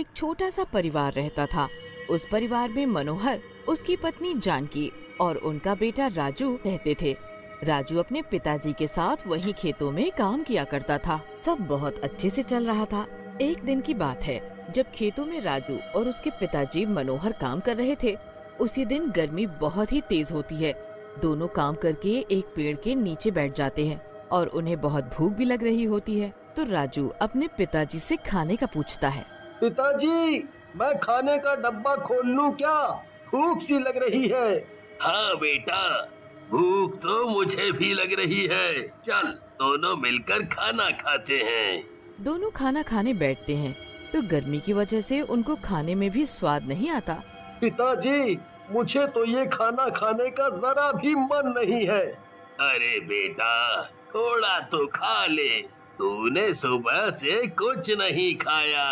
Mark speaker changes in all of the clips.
Speaker 1: एक छोटा सा परिवार रहता था। उस परिवार में मनोहर, उसकी पत्नी जानकी और उनका बेटा राजू रहते थे। राजू अपने पिताजी के साथ वहीं खेतों में काम किया करता था। सब बहुत अच्छे से चल रहा था। एक दिन की बात है, जब खेतों में राजू और उसके पिताजी मनोहर काम कर रहे थे। उसी दिन गर्मी बहुत ही तेज होती है। दोनों काम करके एक पेड़ के नीचे बैठ जाते हैं और उन्हें बहुत भूख भी लग रही होती है। तो राजू अपने पिताजी से खाने का पूछता है।
Speaker 2: पिताजी, मैं खाने का डब्बा खोल लूं क्या? भूख सी लग रही है।
Speaker 3: हाँ बेटा, भूख तो मुझे भी लग रही है। चल दोनों मिलकर खाना खाते हैं।
Speaker 1: दोनों खाना खाने बैठते हैं तो गर्मी की वजह से उनको खाने में भी स्वाद नहीं आता।
Speaker 2: पिताजी, मुझे तो ये खाना खाने का जरा भी मन नहीं है।
Speaker 3: अरे बेटा, थोड़ा तो खा ले। तूने सुबह से कुछ नहीं खाया।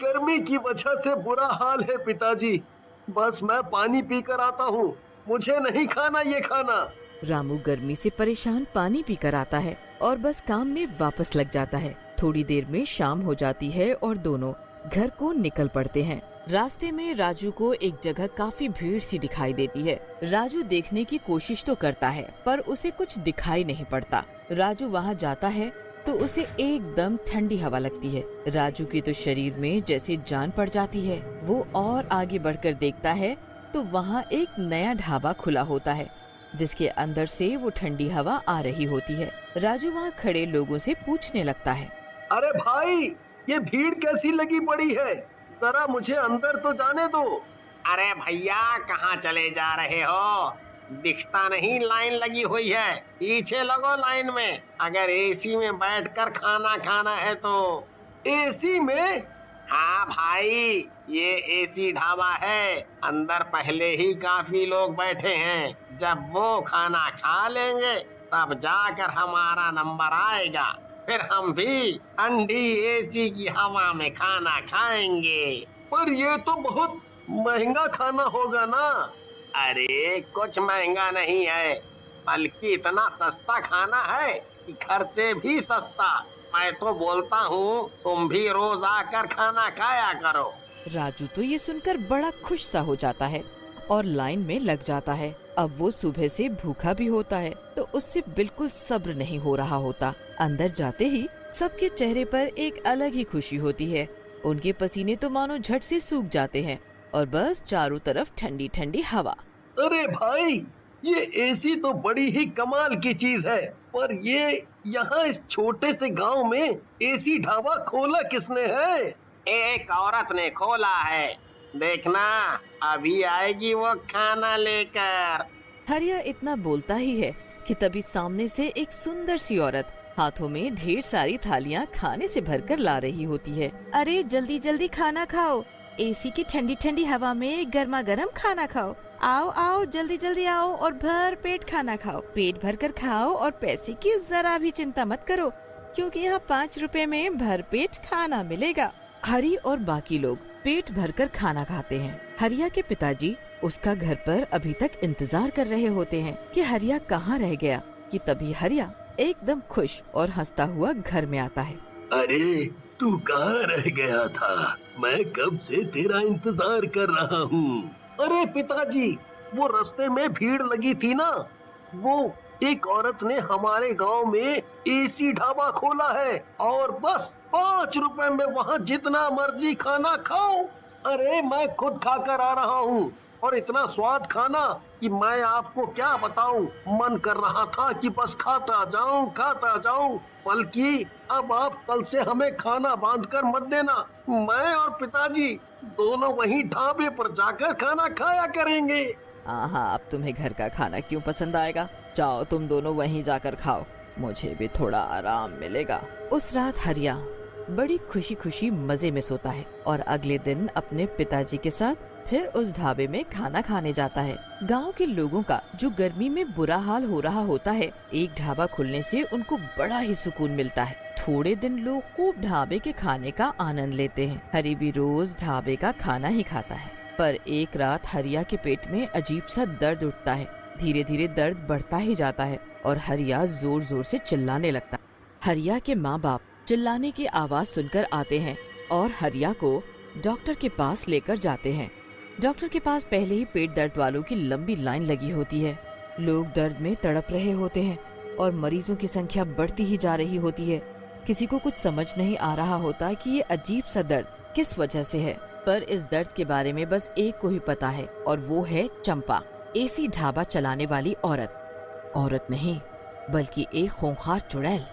Speaker 2: गर्मी की वजह से बुरा हाल है पिताजी। बस मैं पानी पीकर आता हूँ। मुझे नहीं खाना ये खाना।
Speaker 1: रामू गर्मी से परेशान पानी पीकर आता है और बस काम में वापस लग जाता है। थोड़ी देर में शाम हो जाती है और दोनों घर को निकल पड़ते हैं। रास्ते में राजू को एक जगह काफी भीड़ सी दिखाई देती है। राजू देखने की कोशिश तो करता है पर उसे कुछ दिखाई नहीं पड़ता। राजू वहाँ जाता है तो उसे एकदम ठंडी हवा लगती है। राजू के तो शरीर में जैसे जान पड़ जाती है। वो और आगे बढ़कर देखता है तो वहाँ एक नया ढाबा खुला होता है जिसके अंदर से वो ठंडी हवा आ रही होती है। राजू वहाँ खड़े लोगों से पूछने लगता है।
Speaker 2: अरे भाई, ये भीड़ कैसी लगी पड़ी है? जरा मुझे अंदर तो जाने दो।
Speaker 4: अरे भैया, कहाँ चले जा रहे हो? दिखता नहीं लाइन लगी हुई है। पीछे लगो लाइन में। अगर एसी में बैठकर खाना खाना है तो।
Speaker 2: एसी में?
Speaker 4: हाँ भाई, ये एसी ढाबा है। अंदर पहले ही काफी लोग बैठे हैं। जब वो खाना खा लेंगे तब जाकर हमारा नंबर आएगा। फिर हम भी ठंडी एसी की हवा में खाना खाएंगे।
Speaker 2: पर ये तो बहुत महंगा खाना होगा ना?
Speaker 4: अरे कुछ महंगा नहीं है, बल्कि इतना सस्ता खाना है कि घर से भी सस्ता। मैं तो बोलता हूँ तुम भी रोज आकर खाना खाया करो।
Speaker 1: राजू तो ये सुनकर बड़ा खुश सा हो जाता है और लाइन में लग जाता है। अब वो सुबह से भूखा भी होता है तो उससे बिल्कुल सब्र नहीं हो रहा होता। अंदर जाते ही सबके चेहरे पर एक अलग ही खुशी होती है। उनके पसीने तो मानो झट से सूख जाते हैं और बस चारों तरफ ठंडी ठंडी हवा।
Speaker 2: अरे भाई, ये एसी तो बड़ी ही कमाल की चीज है। पर ये यहाँ इस छोटे से गांव में एसी ढाबा खोला किसने है?
Speaker 4: एक औरत ने खोला है। देखना, अभी आएगी वो खाना लेकर।
Speaker 1: हरिया इतना बोलता ही है कि तभी सामने से एक सुंदर सी औरत हाथों में ढेर सारी थालियां खाने से भरकर ला रही होती है। अरे जल्दी जल्दी खाना खाओ, एसी की ठंडी ठंडी हवा में गर्मा गर्म खाना खाओ। आओ आओ, जल्दी जल्दी आओ और भर पेट खाना खाओ। पेट भर कर खाओ और पैसे की जरा भी चिंता मत करो, क्योंकि यहाँ 5 रुपए में भर पेट खाना मिलेगा। हरी और बाकी लोग पेट भरकर खाना खाते हैं। हरिया के पिताजी उसका घर पर अभी तक इंतजार कर रहे होते हैं कि हरिया कहाँ रह गया, कि तभी हरिया एकदम खुश और हंसता हुआ घर में आता है।
Speaker 3: अरे तू कहाँ रह गया था? मैं कब से तेरा इंतजार कर रहा हूँ।
Speaker 2: अरे पिताजी, वो रास्ते में भीड़ लगी थी ना, वो एक औरत ने हमारे गांव में एसी ढाबा खोला है और बस 5 रुपए में वहाँ जितना मर्जी खाना खाओ। अरे मैं खुद खाकर आ रहा हूँ और इतना स्वाद खाना कि मैं आपको क्या बताऊं। मन कर रहा था कि बस खाता जाऊं। बल्कि अब आप कल से हमें खाना बांध कर मत देना। मैं और पिताजी दोनों वहीं ढाबे पर जाकर खाना खाया करेंगे।
Speaker 1: हाँ, अब तुम्हें घर का खाना क्यों पसंद आएगा? जाओ तुम दोनों वहीं जाकर खाओ, मुझे भी थोड़ा आराम मिलेगा। उस रात हरिया बड़ी खुशी खुशी मजे में सोता है और अगले दिन अपने पिताजी के साथ फिर उस ढाबे में खाना खाने जाता है। गांव के लोगों का जो गर्मी में बुरा हाल हो रहा होता है, एक ढाबा खुलने से उनको बड़ा ही सुकून मिलता है। थोड़े दिन लोग खूब ढाबे के खाने का आनंद लेते हैं। हरी भी रोज ढाबे का खाना ही खाता है। पर एक रात हरिया के पेट में अजीब सा दर्द उठता है। धीरे धीरे दर्द बढ़ता ही जाता है और हरिया जोर जोर से चिल्लाने लगता है। हरिया के माँ बाप चिल्लाने की आवाज सुनकर आते हैं और हरिया को डॉक्टर के पास लेकर जाते हैं। डॉक्टर के पास पहले ही पेट दर्द वालों की लंबी लाइन लगी होती है। लोग दर्द में तड़प रहे होते हैं और मरीजों की संख्या बढ़ती ही जा रही होती है। किसी को कुछ समझ नहीं आ रहा होता कि ये अजीब सा दर्द किस वजह से है, पर इस दर्द के बारे में बस एक को ही पता है और वो है चंपा, एसी ढाबा चलाने वाली औरत नहीं बल्कि एक खूंखार चुड़ैल।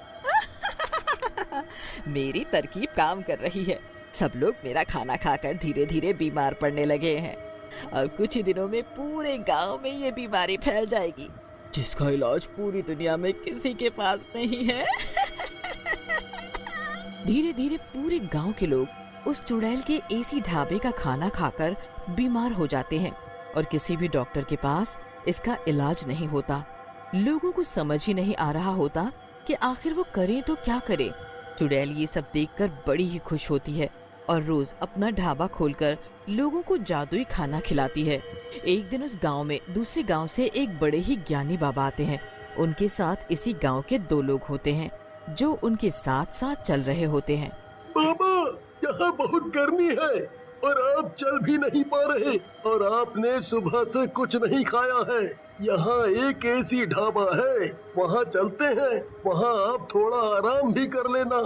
Speaker 1: मेरी तरकीब काम कर रही है। सब लोग मेरा खाना खाकर धीरे धीरे बीमार पड़ने लगे हैं। अब कुछ ही दिनों में पूरे गांव में ये बीमारी फैल जाएगी, जिसका इलाज पूरी दुनिया में किसी के पास नहीं है। धीरे धीरे पूरे गांव के लोग उस चुड़ैल के एसी ढाबे का खाना खाकर बीमार हो जाते हैं और किसी भी डॉक्टर के पास इसका इलाज नहीं होता। लोगों को समझ ही नहीं आ रहा होता कि आखिर वो करें तो क्या करे। चुड़ैल ये सब देखकर बड़ी ही खुश होती है और रोज अपना ढाबा खोलकर लोगों को जादुई खाना खिलाती है। एक दिन उस गांव में दूसरे गांव से एक बड़े ही ज्ञानी बाबा आते हैं। उनके साथ इसी गांव के 2 लोग होते हैं जो उनके साथ साथ चल रहे होते हैं।
Speaker 2: बाबा, यहाँ बहुत गर्मी है और आप चल भी नहीं पा रहे और आपने सुबह से कुछ नहीं खाया है। यहाँ एक एसी ढाबा है, वहाँ चलते हैं, वहाँ आप थोड़ा आराम भी कर लेना।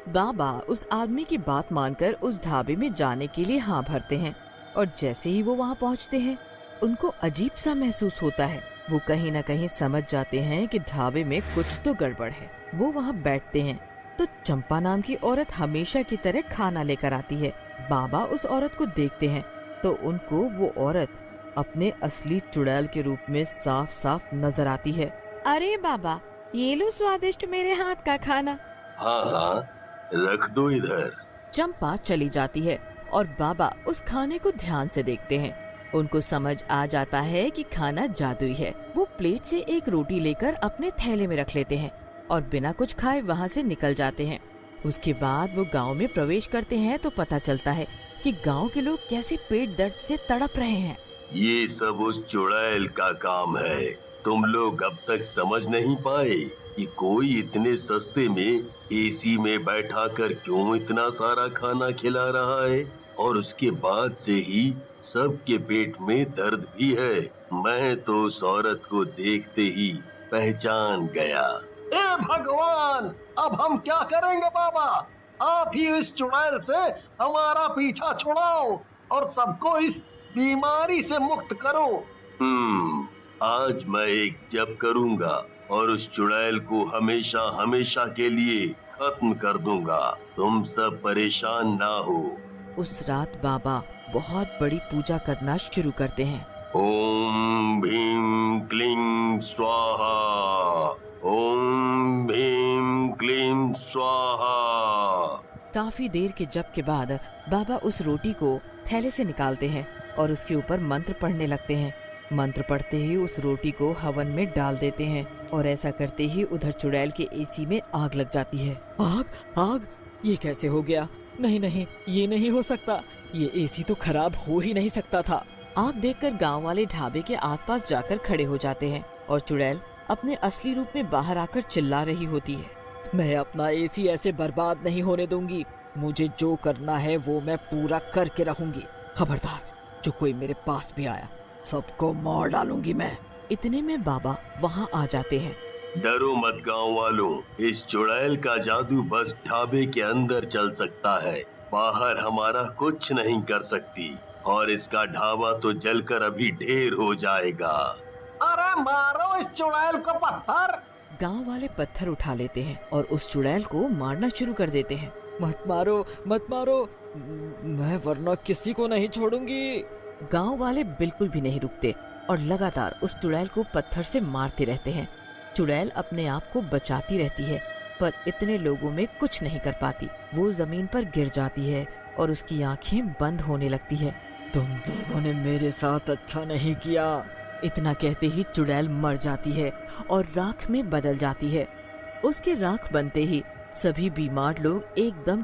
Speaker 1: बाबा उस आदमी की बात मानकर उस ढाबे में जाने के लिए हाँ भरते हैं और जैसे ही वो वहाँ पहुँचते हैं उनको अजीब सा महसूस होता है। वो कहीं न कहीं समझ जाते हैं कि ढाबे में कुछ तो गड़बड़ है। वो वहाँ बैठते हैं तो चंपा नाम की औरत हमेशा की तरह खाना लेकर आती है। बाबा उस औरत को देखते हैं तो उनको वो औरत अपने असली चुड़ैल के रूप में साफ साफ नजर आती है। अरे बाबा, ये लो स्वादिष्ट मेरे हाथ का खाना।
Speaker 3: हाँ हाँ, रख दो इधर।
Speaker 1: चंपा चली जाती है और बाबा उस खाने को ध्यान से देखते हैं। उनको समझ आ जाता है कि खाना जादुई है। वो प्लेट से एक रोटी लेकर अपने थैले में रख लेते हैं और बिना कुछ खाए वहाँ से निकल जाते हैं। उसके बाद वो गांव में प्रवेश करते हैं तो पता चलता है कि गांव के लोग कैसे पेट दर्द से तड़प रहे हैं।
Speaker 3: ये सब उस चुड़ैल का काम है। तुम लोग अब तक समझ नहीं पाए कि कोई इतने सस्ते में एसी में बैठा कर क्यों इतना सारा खाना खिला रहा है, और उसके बाद से ही सबके पेट में दर्द भी है। मैं तो उस औरत को देखते ही पहचान गया।
Speaker 2: ए भगवान, अब हम क्या करेंगे बाबा? आप ही इस चुड़ैल से हमारा पीछा छुड़ाओ और सबको इस बीमारी से मुक्त करो।
Speaker 3: आज मैं एक जप करूंगा और उस चुड़ैल को हमेशा हमेशा के लिए खत्म कर दूंगा। तुम सब परेशान ना हो।
Speaker 1: उस रात बाबा बहुत बड़ी पूजा करना शुरू करते हैं।
Speaker 3: ओम भीम क्लीं स्वाहा, ओम भीम क्लीं स्वाहा।
Speaker 1: काफी देर के जप के बाद बाबा उस रोटी को थैले से निकालते हैं और उसके ऊपर मंत्र पढ़ने लगते हैं। मंत्र पढ़ते ही उस रोटी को हवन में डाल देते हैं और ऐसा करते ही उधर चुड़ैल के एसी में आग लग जाती है। आग, ये कैसे हो गया? नहीं, ये नहीं हो सकता। ये एसी तो खराब हो ही नहीं सकता था। आग देखकर गांव वाले ढाबे के आसपास जाकर खड़े हो जाते हैं और चुड़ैल अपने असली रूप में बाहर आकर चिल्ला रही होती है। मैं अपना एसी ऐसे बर्बाद नहीं होने दूंगी। मुझे जो करना है वो मैं पूरा करके रहूंगी। खबरदार, जो कोई मेरे पास भी आया सबको मार डालूंगी मैं। इतने में बाबा वहाँ आ जाते हैं।
Speaker 3: डरो मत गांव वालों, इस चुड़ैल का जादू बस ढाबे के अंदर चल सकता है, बाहर हमारा कुछ नहीं कर सकती, और इसका ढाबा तो जलकर अभी ढेर हो जाएगा।
Speaker 2: अरे मारो इस चुड़ैल को पत्थर।
Speaker 1: गांव वाले पत्थर उठा लेते हैं और उस चुड़ैल को मारना शुरू कर देते हैं। मत मारो, मैं वरना किसी को नहीं छोड़ूंगी। गांव वाले बिल्कुल भी नहीं रुकते और लगातार उस चुड़ैल को पत्थर से मारते रहते हैं। चुड़ैल अपने आप को बचाती रहती है पर इतने लोगों में कुछ नहीं कर पाती। वो जमीन पर गिर जाती है और उसकी आंखें बंद होने लगती है। तुम लोगों ने मेरे साथ अच्छा नहीं किया। इतना कहते ही चुड़ैल मर जाती है और राख में बदल जाती है। उसके राख बनते ही सभी बीमार लोग एकदम